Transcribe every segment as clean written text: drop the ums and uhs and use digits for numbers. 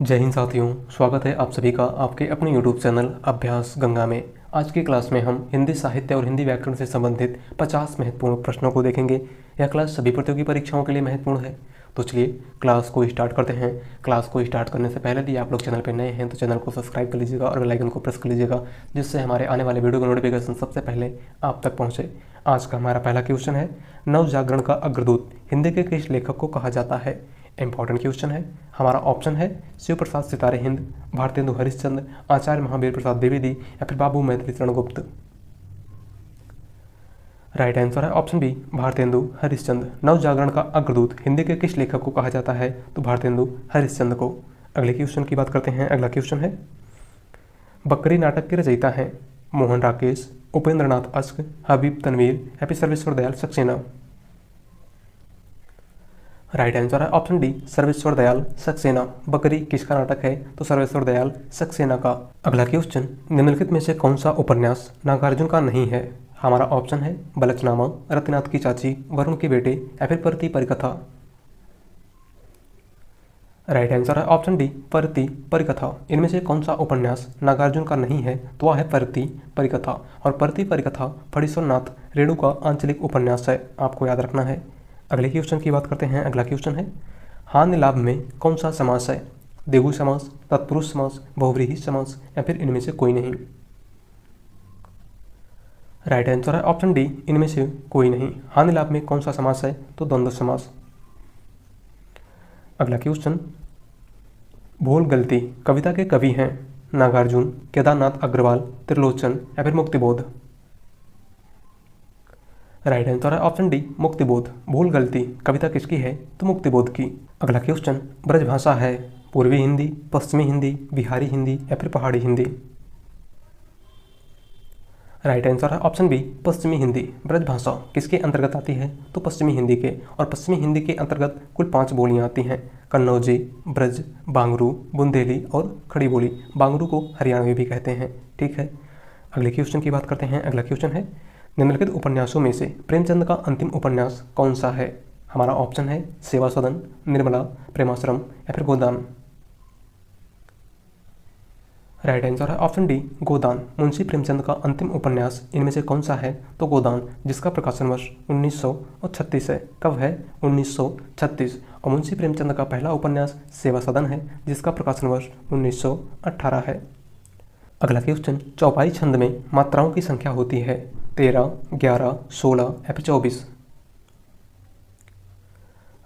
जय हिंद साथियों, स्वागत है आप सभी का आपके अपने YouTube चैनल अभ्यास गंगा में। आज की क्लास में हम हिंदी साहित्य और हिंदी व्याकरण से संबंधित 50 महत्वपूर्ण प्रश्नों को देखेंगे। यह क्लास सभी प्रतियोगी परीक्षाओं के लिए महत्वपूर्ण है। तो चलिए क्लास को स्टार्ट करते हैं। क्लास को स्टार्ट करने से पहले यदि आप लोग चैनल पर नए हैं तो चैनल को सब्सक्राइब कर लीजिएगा और बेल आइकन को प्रेस कर लीजिएगा, जिससे हमारे आने वाले वीडियो का नोटिफिकेशन सबसे पहले आप तक पहुँचे। आज का हमारा पहला क्वेश्चन है, नवजागरण का अग्रदूत हिंदी के किस लेखक को कहा जाता है? इंपॉर्टेंट क्वेश्चन है। हमारा ऑप्शन है शिव प्रसाद सितारे हिंद, भारतेंदु हरिश्चंद्र, आचार्य महावीर प्रसाद द्विवेदी या फिर बाबू मैथिली चरण गुप्त। राइट आंसर है ऑप्शन बी, भारतेंदु हरिश्चंद्र। नवजागरण का अग्रदूत हिंदी के किस लेखक को कहा जाता है? तो भारतेंदु हरिश्चंद्र को। अगले क्वेश्चन की बात करते हैं। अगला क्वेश्चन है, बकरी नाटक के रचयिता हैं मोहन राकेश, उपेंद्र नाथ अश्क, हबीब तनवीर या फिर सर्वेश्वर दयाल सक्सेना। राइट आंसर है ऑप्शन डी, सर्वेश्वर दयाल सक्सेना। बकरी किसका नाटक है? तो सर्वेश्वर दयाल सक्सेना का। अगला क्वेश्चन, निम्नलिखित में से कौन सा उपन्यास नागार्जुन का नहीं है? हमारा ऑप्शन है बलचनामा, रतिनाथ की चाची, वरुण के बेटे या फिर परती परिकथा। राइट आंसर है ऑप्शन डी, परती परिकथा। इनमें से कौन सा उपन्यास नागार्जुन का नहीं है? तो वह है परती परिकथा। और परती परिकथा फणीश्वर नाथ रेणु का आंचलिक उपन्यास है, आपको याद रखना है। अगले क्वेश्चन की बात करते हैं। अगला क्वेश्चन है, हानि लाभ में कौन सा समास है? द्विगु समास, तत्पुरुष समास, बहुव्रीहि समास या फिर इनमें से कोई नहीं। राइट आंसर है ऑप्शन डी, इनमें से कोई नहीं। हानि लाभ में कौन सा समास है? तो द्वंद्व समास। अगला क्वेश्चन, भूल गलती कविता के कवि हैं नागार्जुन, केदारनाथ अग्रवाल, त्रिलोचन या फिर मुक्तिबोध। राइट आंसर है ऑप्शन डी, मुक्तिबोध। भूल गलती कविता किसकी है? तो मुक्तिबोध की। अगला क्वेश्चन, ब्रजभाषा है पूर्वी हिंदी, पश्चिमी हिंदी, बिहारी हिंदी या फिर पहाड़ी हिंदी। राइट आंसर है ऑप्शन बी, पश्चिमी हिंदी। ब्रजभाषा किसके अंतर्गत आती है? तो पश्चिमी हिंदी के। और पश्चिमी हिंदी के अंतर्गत कुल 5 बोलियां आती हैं, कन्नौजी, ब्रज, बांगरू, बुंदेली और खड़ी बोली। बांगरू को हरियाणवी भी कहते हैं। ठीक है, अगले क्वेश्चन की बात करते हैं। अगला क्वेश्चन है, निम्नलिखित उपन्यासों में से प्रेमचंद का अंतिम उपन्यास कौन सा है? हमारा ऑप्शन है सेवा सदन, निर्मला, प्रेमाश्रम या फिर गोदान। राइट आंसर है ऑप्शन डी, गोदान। मुंशी प्रेमचंद का अंतिम उपन्यास इनमें से कौन सा है? तो गोदान, जिसका प्रकाशन वर्ष 1936 है। कब है? 1936। और मुंशी प्रेमचंद का पहला उपन्यास सेवा सदन है, जिसका प्रकाशन वर्ष 1918 है। अगला क्वेश्चन, चौपाई छंद में मात्राओं की संख्या होती है 13, 11, 16 या फिर 24।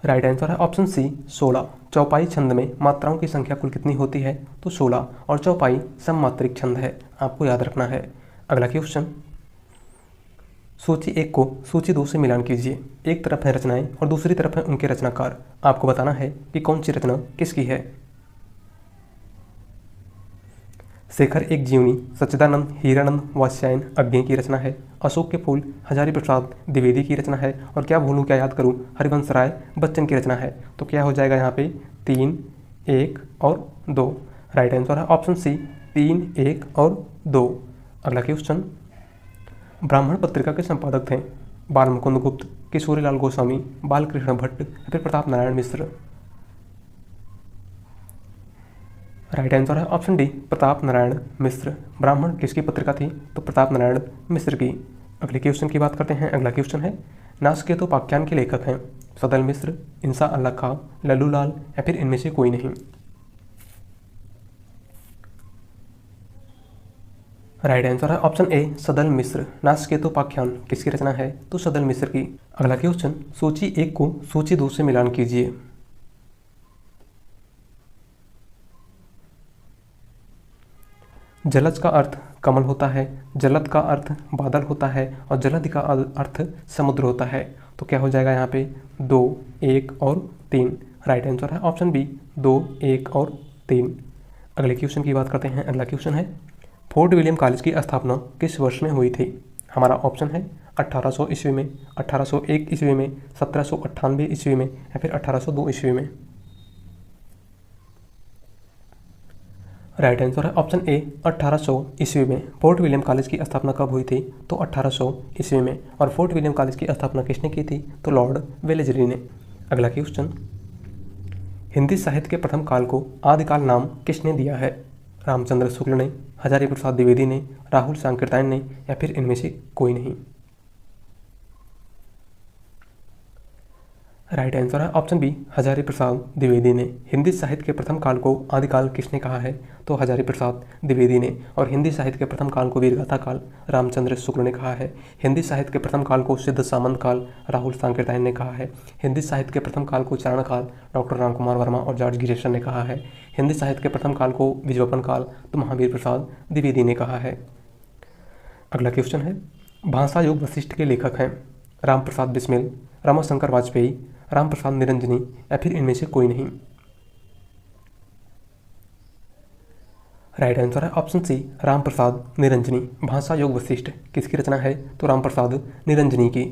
राइट आंसर है ऑप्शन सी, 16। चौपाई छंद में मात्राओं की संख्या कुल कितनी होती है? तो 16। और चौपाई सममात्रिक छंद है, आपको याद रखना है। अगला क्वेश्चन, सूची 1 को सूची 2 से मिलान कीजिए। एक तरफ है रचनाएं और दूसरी तरफ है उनके रचनाकार। आपको बताना है कि कौन सी रचना किसकी है। शेखर एक जीवनी सच्चिदानंद हीरानंद वात्स्यायन अज्ञे की रचना है। अशोक के फूल हजारी प्रसाद द्विवेदी की रचना है। और क्या भूलूं क्या याद करूं हरिवंश राय बच्चन की रचना है। तो क्या हो जाएगा यहाँ पे? 3, 1 और 2। राइट आंसर है ऑप्शन सी, 3, 1 और 2। अगला क्वेश्चन, ब्राह्मण पत्रिका के संपादक थे बाल मुकुंद गुप्त, किशोरीलाल गोस्वामी, बालकृष्ण भट्ट या फिर प्रताप नारायण मिश्र। राइट आंसर है ऑप्शन डी, प्रताप नारायण मिश्र। ब्राह्मण किसकी पत्रिका थी? तो प्रताप नारायण मिश्र की। अगले क्वेश्चन की बात करते हैं। अगला क्वेश्चन है, नासकेतोपाख्यान के लेखक हैं सदल मिश्र, इंसा अल्लाह खां, लल्लू लाल या फिर इनमें से कोई नहीं। राइट आंसर है ऑप्शन ए, सदल मिश्र। नासकेतोपाख्यान किसकी रचना है? तो सदल मिश्र की। अगला क्वेश्चन, सूची 1 को सूची 2 से मिलान कीजिए। जलज का अर्थ कमल होता है, जलद का अर्थ बादल होता है और जलधि का अर्थ समुद्र होता है। तो क्या हो जाएगा यहाँ पे? 2, 1 और 3। राइट आंसर है ऑप्शन बी, 2, 1 और 3। अगले क्वेश्चन की बात करते हैं। अगला क्वेश्चन है, फोर्ट विलियम कॉलेज की स्थापना किस वर्ष में हुई थी? हमारा ऑप्शन है 1800 ईस्वी में, 1801 ईस्वी में, 1798 ईस्वी में या फिर 1802 ईस्वी में। राइट आंसर है ऑप्शन ए, 1800 ईस्वी में। फोर्ट विलियम कॉलेज की स्थापना कब हुई थी? तो 1800 ईस्वी में। और फोर्ट विलियम कॉलेज की स्थापना किसने की थी? तो लॉर्ड वेलेस्ली ने। अगला क्वेश्चन, हिंदी साहित्य के प्रथम काल को आदिकाल नाम किसने दिया है? रामचंद्र शुक्ल ने, हजारी प्रसाद द्विवेदी ने, राहुल सांकृत्यायन ने, या फिर इनमें से कोई नहीं? राइट आंसर है ऑप्शन बी, हजारी प्रसाद द्विवेदी ने। हिंदी साहित्य के प्रथम काल को आदिकाल किसने कहा है? तो हजारी प्रसाद द्विवेदी ने। और हिंदी साहित्य के प्रथम काल को वीरगाथा काल रामचंद्र शुक्ल ने कहा है। हिंदी साहित्य के प्रथम काल को सिद्ध सामंत काल राहुल सांकृत्यायन ने कहा है। हिंदी साहित्य के प्रथम काल को चारण काल डॉक्टर रामकुमार वर्मा और जॉर्ज गिरीशन ने कहा है। हिंदी साहित्य के प्रथम काल को विज्ञापन काल तो महावीर प्रसाद द्विवेदी ने कहा है। अगला क्वेश्चन है, भाषा योग वशिष्ठ के लेखक हैं राम प्रसाद बिस्मिल, रमाशंकर वाजपेयी, राम प्रसाद निरंजनी, या फिर इनमें से कोई नहीं? राइट आंसर है ऑप्शन सी, राम प्रसाद निरंजनी। भाषा योग वशिष्ठ किसकी रचना है? तो राम प्रसाद निरंजनी की।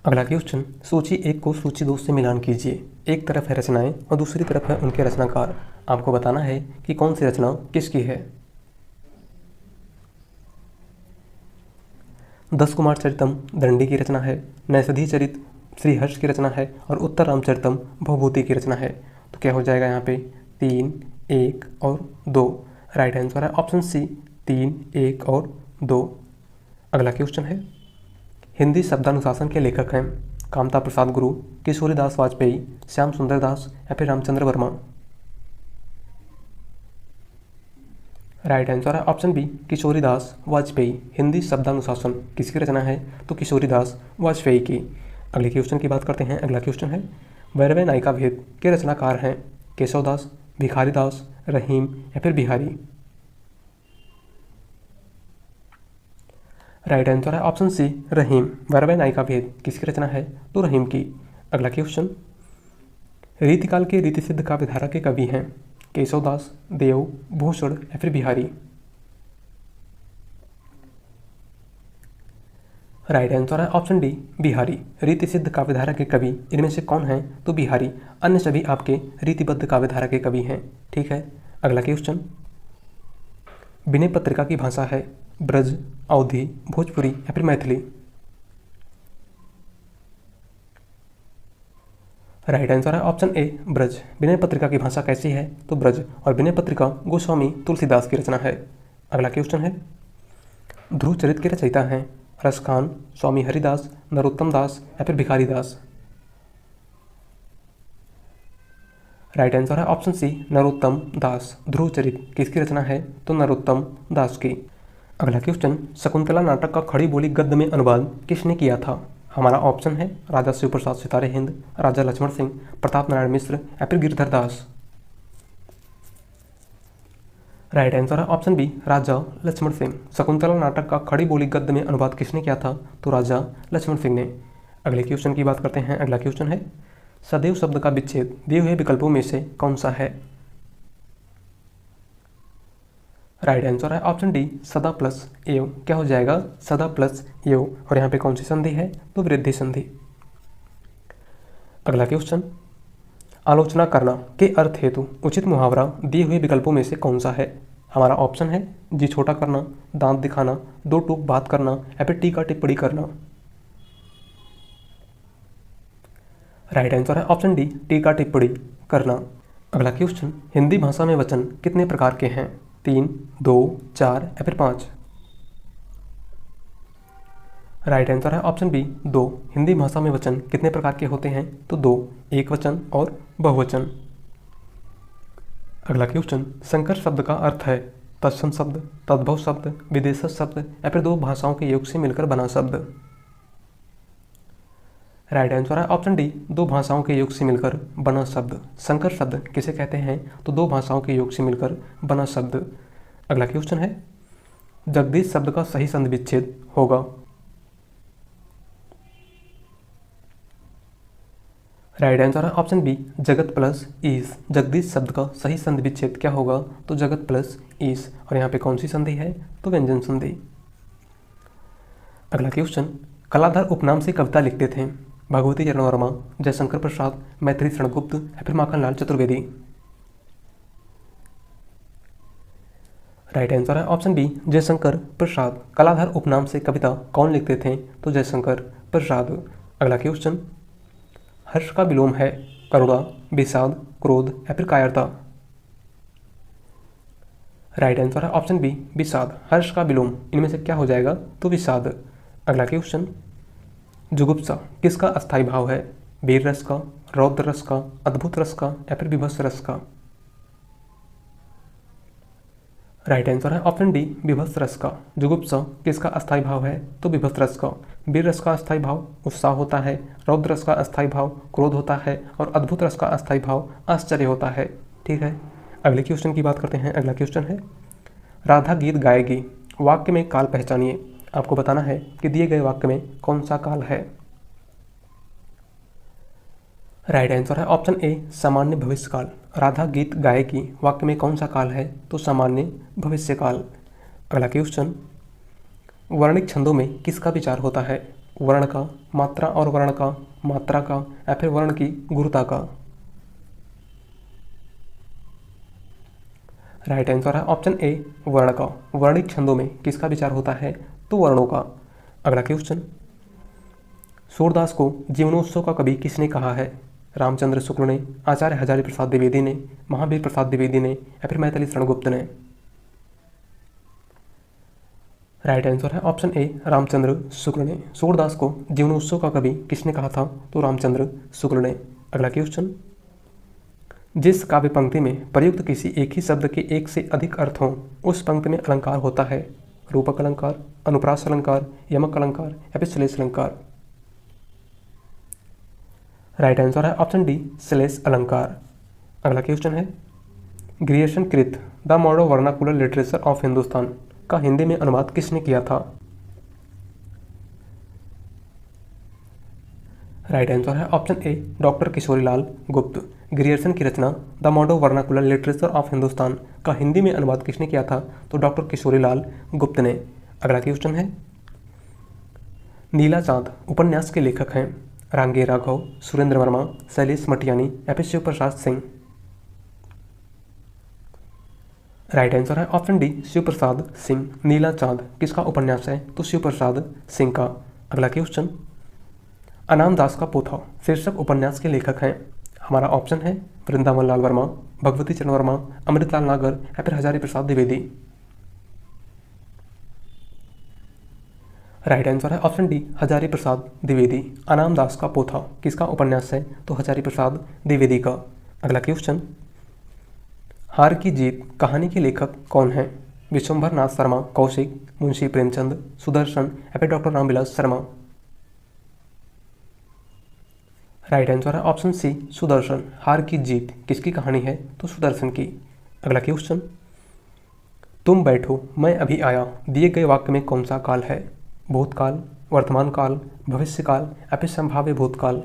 अगला क्वेश्चन, सूची 1 को सूची 2 से मिलान कीजिए। एक तरफ है रचनाएं और दूसरी तरफ है उनके रचनाकार। आपको बताना है कि कौन सी रचना किसकी है। 10 कुमार चरितम दंडी की रचना है, नैषधि चरित श्रीहर्ष की रचना है, और उत्तर रामचरितम भवभूति की रचना है। तो क्या हो जाएगा यहाँ पे? 3, 1 और 2। राइट आंसर है ऑप्शन सी, 3, 1 और 2। अगला क्वेश्चन है, हिंदी शब्दानुशासन के लेखक हैं कामता प्रसाद गुरु, किशोरीदास वाजपेयी, श्याम सुंदर दास, या फिर रामचंद्र वर्मा? राइट आंसर है ऑप्शन बी, किशोरीदास वाजपेयी। हिंदी शब्दानुशासन किसकी रचना है? तो किशोरीदास वाजपेयी की। अगले क्वेश्चन की बात करते हैं। अगला क्वेश्चन है, वैरवै नायिका भेद के रचनाकार हैं केशवदास, भिखारीदास, रहीम, या फिर बिहारी? राइट आंसर है ऑप्शन सी, रहीम। वैरवै नायिका भेद किसकी रचना है? तो रहीम की। अगला क्वेश्चन, रीतिकाल के रीतिसिद्ध काव्यधारा के कवि हैं केशवदास, देव, भूषण, या फिर बिहारी? राइट आंसर है ऑप्शन डी, बिहारी। रीति सिद्ध काव्यधारा के कवि इनमें से कौन है? तो बिहारी। अन्य सभी आपके रीतिबद्ध काव्यधारा के कवि हैं। ठीक है। अगला क्वेश्चन, विनय पत्रिका की भाषा है ब्रज, अवधी, भोजपुरी, या फिर मैथिली? राइट आंसर है ऑप्शन ए, ब्रज। विनय पत्रिका की भाषा कैसी है? तो ब्रज। और विनय पत्रिका गोस्वामी तुलसीदास की रचना है। अगला क्वेश्चन है, ध्रुव चरित के रचयिता हैं रसखान, स्वामी हरिदास, नरोत्तम दास, या फिर भिखारी दास? राइट आंसर है ऑप्शन सी, नरोत्तम दास। ध्रुव चरित किसकी रचना है? तो नरोत्तम दास की। अगला क्वेश्चन, शकुंतला नाटक का खड़ी बोली गद्य में अनुवाद किसने किया था? हमारा ऑप्शन है राजा शिव प्रसाद सितारे हिंद, राजा लक्ष्मण सिंह, प्रताप नारायण मिश्र, या फिर गिरधर दास? राइट आंसर है ऑप्शन बी, राजा लक्ष्मण सिंह। शकुंतला नाटक का खड़ी बोली गद्य में अनुवाद किसने किया था? तो राजा लक्ष्मण सिंह ने। अगले क्वेश्चन की बात करते हैं। अगला क्वेश्चन है, सदैव शब्द का विच्छेद दिए हुए विकल्पों में से कौन सा है? राइट आंसर है ऑप्शन डी, सदा प्लस एव। क्या हो जाएगा? सदा प्लस एव। और यहाँ पे कौन सी संधि है? तो वृद्धि संधि। अगला क्वेश्चन, आलोचना करना के अर्थ हेतु उचित मुहावरा दिए हुए विकल्पों में से कौन सा है? हमारा ऑप्शन है जी छोटा करना, दांत दिखाना, दो टूक बात करना, या फिर टीका टिप्पणी करना? राइट आंसर है ऑप्शन डी, टीका टिप्पणी करना। अगला क्वेश्चन, हिंदी भाषा में वचन कितने प्रकार के हैं? 3, 2, 4, या फिर 5? राइट आंसर है ऑप्शन बी, 2। हिंदी भाषा में वचन कितने प्रकार के होते हैं? तो 2, एक वचन और बहुवचन। अगला क्वेश्चन, संकर शब्द का अर्थ है तत्सम शब्द, तद्भव शब्द, विदेशज शब्द, या फिर दो भाषाओं के योग से मिलकर बना शब्द? राइट आंसर है ऑप्शन डी, दो भाषाओं के योग से मिलकर बना शब्द। संकर शब्द किसे कहते हैं? तो दो भाषाओं के योग से मिलकर बना शब्द। अगला क्वेश्चन है, जगदीश शब्द का सही संधि विच्छेद होगा? राइट आंसर है ऑप्शन बी, जगत प्लस ईस। जगदीश शब्द का सही संधि विच्छेद क्या होगा? तो जगत प्लस ईस। और यहाँ पे कौन सी संधि है? तो व्यंजन संधि। अगला क्वेश्चन, कलाधर उपनाम से कविता लिखते थे भगवती चरण वर्मा, जयशंकर प्रसाद, मैथिली शरणगुप्त, या फिर माखनलाल चतुर्वेदी? राइट आंसर है ऑप्शन बी, जयशंकर प्रसाद। कलाधर उपनाम से कविता कौन लिखते थे? तो जयशंकर प्रसाद। अगला क्वेश्चन, हर्ष का विलोम है करुणा, विषाद, क्रोध या फिर कायरता। राइट आंसर है ऑप्शन बी विषाद। हर्ष का विलोम इनमें से क्या हो जाएगा? तो विषाद। अगला क्वेश्चन, जुगुप्सा किसका अस्थायी भाव है? वीर रस का, रौद्र रस का, अद्भुत रस का या फिर विभत्स रस का? राइट आंसर है ऑप्शन डी विभत्स रस का। जुगुप्सा किसका अस्थायी भाव है? तो विभत्स रस का। वीर रस का अस्थायी भाव उत्साह होता है, रौद्र रस का अस्थायी भाव क्रोध होता है और अद्भुत रस का अस्थायी भाव आश्चर्य होता है। ठीक है, अगले क्वेश्चन की बात करते हैं। अगला क्वेश्चन है, राधा गीत गाएगी, वाक्य में काल पहचानिए। आपको बताना है कि दिए गए वाक्य में कौन सा काल है। राइट आंसर है ऑप्शन ए सामान्य भविष्य काल। राधा गीत गाएगी वाक्य में कौन सा काल है? तो सामान्य भविष्य काल। अगला क्वेश्चन, वर्णिक छंदों में किसका विचार होता है? वर्ण का, मात्रा और वर्ण का, मात्रा का या फिर वर्ण की गुरुता का? राइट आंसर है ऑप्शन ए वर्ण का। वर्णिक छंदों में किसका विचार होता है? तो वर्णों का। अगला क्वेश्चन, सूरदास को जीवनोत्सव का कवि किसने कहा है? रामचंद्र शुक्ल ने, आचार्य हजारी प्रसाद द्विवेदी ने, महावीर प्रसाद द्विवेदी ने या फिर मैथिली शरण गुप्त ने? राइट आंसर है ऑप्शन ए रामचंद्र शुक्ल ने। सूरदास को जीवनोत्सव का कवि किसने कहा था? तो रामचंद्र शुक्ल ने। अगला क्वेश्चन, जिस काव्य पंक्ति में प्रयुक्त किसी एक ही शब्द के एक से अधिक अर्थ हों उस पंक्ति में अलंकार होता है? रूपक अलंकार, अनुप्रास अलंकार, यमक अलंकार या फिर श्लेष अलंकार? राइट आंसर है ऑप्शन डी श्लेष अलंकार। अगला क्वेश्चन है, ग्रियर्सन कृत the modern vernacular literature of Hindustan का हिंदी में अनुवाद किसने किया था? राइट आंसर है option A doctor Kishorilal Gupt. Grierson की रचना the modern vernacular literature of Hindustan का हिंदी में अनुवाद किसने किया था? तो डॉक्टर किशोरीलाल गुप्त ने। अगला क्वेश्चन है, नीला चांद उपन्यास के लेखक हैं? रांगे राघव, सुरेंद्र वर्मा, शैलेश मटियानी या फिर शिव प्रसाद सिंह? राइट आंसर है ऑप्शन डी शिव प्रसाद सिंह। नीला चांद किसका उपन्यास है? तो शिव प्रसाद सिंह का। अगला क्वेश्चन, अनाम दास का पोथा शीर्षक उपन्यास के लेखक हैं? हमारा ऑप्शन है वृंदावन लाल वर्मा, भगवती चरण वर्मा, अमृतलाल नागर या फिर हजारी प्रसाद द्विवेदी? राइट आंसर है ऑप्शन डी हजारी प्रसाद द्विवेदी। अनाम दास का पोथा किसका उपन्यास है? तो हजारी प्रसाद द्विवेदी का। अगला क्वेश्चन, हार की जीत कहानी के लेखक कौन है? विश्वंभर नाथ शर्मा, कौशिक, मुंशी प्रेमचंद, सुदर्शन या फिर doctor Ramvilas Sharma? Right answer है ऑप्शन सी सुदर्शन। हार की जीत किसकी कहानी है? तो सुदर्शन की। अगला क्वेश्चन, तुम बैठो मैं अभी आया दिए गए वाक्य में कौन सा काल है? भूतकाल, वर्तमान काल, भविष्य काल या फिर संभाव्य भूतकाल?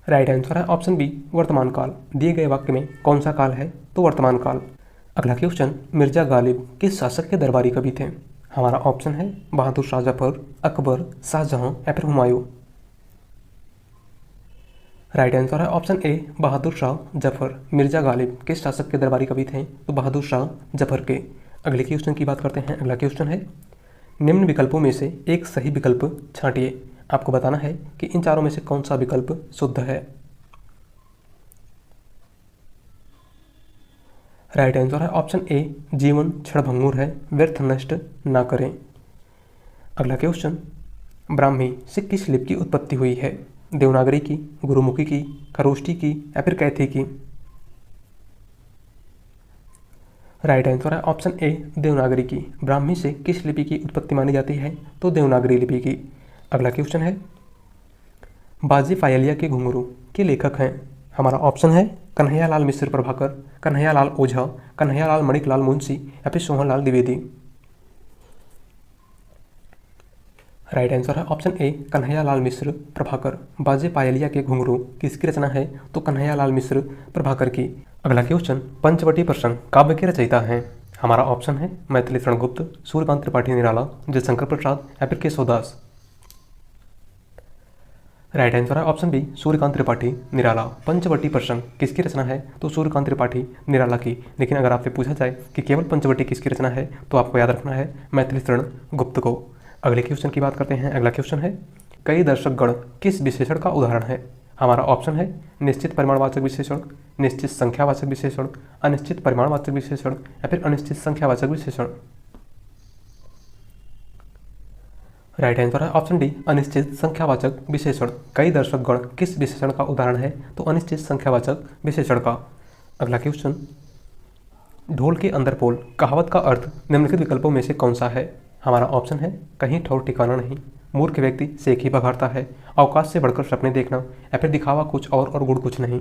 राइट आंसर है ऑप्शन बी वर्तमान काल। दिए गए वाक्य में कौन सा काल है? तो वर्तमान काल। अगला क्वेश्चन, मिर्जा गालिब किस शासक के दरबारी कवि थे? हमारा ऑप्शन है बहादुर शाह जफर, अकबर, शाहजहां या फिर हुमायूं? राइट आंसर है ऑप्शन ए बहादुर शाह जफर। मिर्जा गालिब किस शासक के दरबारी कवि थे? तो बहादुर शाह जफर के। अगले क्वेश्चन की बात करते हैं। अगला क्वेश्चन है, निम्न विकल्पों में से एक सही विकल्प छांटिए। आपको बताना है कि इन चारों में से कौन सा विकल्प शुद्ध है। राइट आंसर है ऑप्शन ए जीवन क्षणभंगुर है, व्यर्थ नष्ट ना करें। अगला क्वेश्चन, ब्राह्मी से किस लिपि की उत्पत्ति हुई है? देवनागरी की, गुरुमुखी की, खरोष्टी की या फिर कैथी की? राइट आंसर है ऑप्शन ए देवनागरी की। ब्राह्मी से किस लिपि की उत्पत्ति मानी जाती है? तो देवनागरी लिपि की। अगला क्वेश्चन है, बाजी पायलिया के घुंघरू के लेखक हैं? हमारा ऑप्शन है कन्हैयालाल मिश्र प्रभाकर, कन्हैयालाल ओझा, कन्हैयालाल मणिकलाल मुंशी या फिर सोहनलाल द्विवेदी? राइट आंसर है ऑप्शन ए कन्हैयालाल मिश्र प्रभाकर। बाजे पायलिया के घुंघरू किसकी रचना है? तो कन्हैयालाल मिश्र प्रभाकर की। अगला क्वेश्चन, पंचवटी प्रसंग काव्य के रचयिता हैं? हमारा ऑप्शन है मैथिली शरण गुप्त, सूर्यकांत त्रिपाठी निराला, जयशंकर प्रसाद या फिर केशवदास? राइट आंसर है ऑप्शन बी सूर्यकांत त्रिपाठी निराला। पंचवटी प्रसंग किसकी रचना है? तो सूर्यकांत त्रिपाठी निराला की। लेकिन अगर आपसे पूछा जाए कि केवल पंचवटी किसकी रचना है तो आपको याद रखना है मैथिली शरण गुप्त को। अगले क्वेश्चन की बात करते हैं। अगला क्वेश्चन है, कई दर्शक गण किस विशेषण का उदाहरण है? हमारा ऑप्शन है निश्चित परिमाणवाचक विशेषण, निश्चित संख्यावाचक विशेषण, अनिश्चित परिमाणवाचक विशेषण या फिर अनिश्चित संख्यावाचक विशेषण। राइट आंसर है ऑप्शन डी, अनिश्चित संख्यावाचक विशेषण। कई दर्शक गण किस विशेषण का उदाहरण है? तो अनिश्चित संख्यावाचक विशेषण का। अगला क्वेश्चन, ढोल के अंदर पोल कहावत का अर्थ निम्नलिखित विकल्पों में से कौन सा है? हमारा ऑप्शन है कहीं ठौर ठिकाना नहीं, मूर्ख व्यक्ति सेक ही बघाड़ता है, अवकाश से बढ़कर सपने देखना या फिर दिखावा कुछ और गुड़ कुछ नहीं।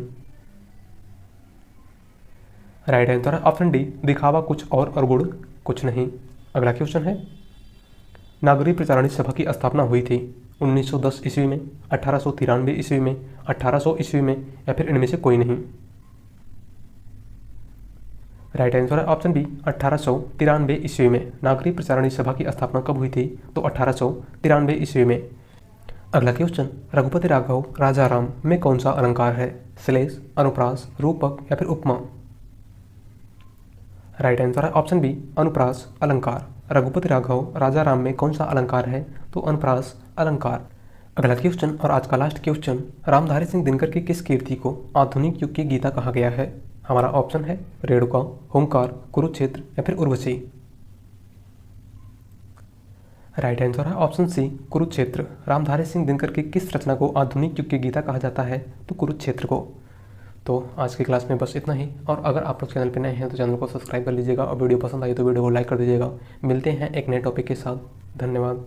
राइट आंसर है ऑप्शन डी, दिखावा कुछ और गुड़ कुछ नहीं। अगला क्वेश्चन है, नागरी प्रचारणी सभा की स्थापना हुई थी 1910 ईस्वी में, 1893 ईस्वी में, 1800 ईस्वी में या फिर इनमें से कोई नहीं। राइट आंसर है ऑप्शन बी, 1893 ईस्वी में। नागरी प्रचारणी सभा की स्थापना कब हुई थी? तो 1893 ईस्वी में। अगला क्वेश्चन, रघुपति राघव राजा राम में कौन सा अलंकार है? श्लेष, अनुप्रास, रूपक या फिर उपमा। राइट आंसर है ऑप्शन बी, अनुप्रास अलंकार। रघुपति राघव राजा राम में कौन सा अलंकार है? तो अनुप्रास अलंकार। अगला क्वेश्चन और आज का लास्ट क्वेश्चन, रामधारी सिंह दिनकर की किस कीर्ति को आधुनिक युग की गीता कहा गया है? हमारा ऑप्शन है रेणुका, होमकार, कुरुक्षेत्र या फिर उर्वशी। राइट आंसर है ऑप्शन सी, कुरुक्षेत्र। रामधारी सिंह दिनकर की किस रचना को आधुनिक युग की गीता कहा जाता है? तो कुरुक्षेत्र को। तो आज की क्लास में बस इतना ही, और अगर आप लोग चैनल पर नए हैं तो चैनल को सब्सक्राइब कर लीजिएगा और वीडियो पसंद आई तो वीडियो को लाइक कर दीजिएगा। मिलते हैं एक नए टॉपिक के साथ। धन्यवाद।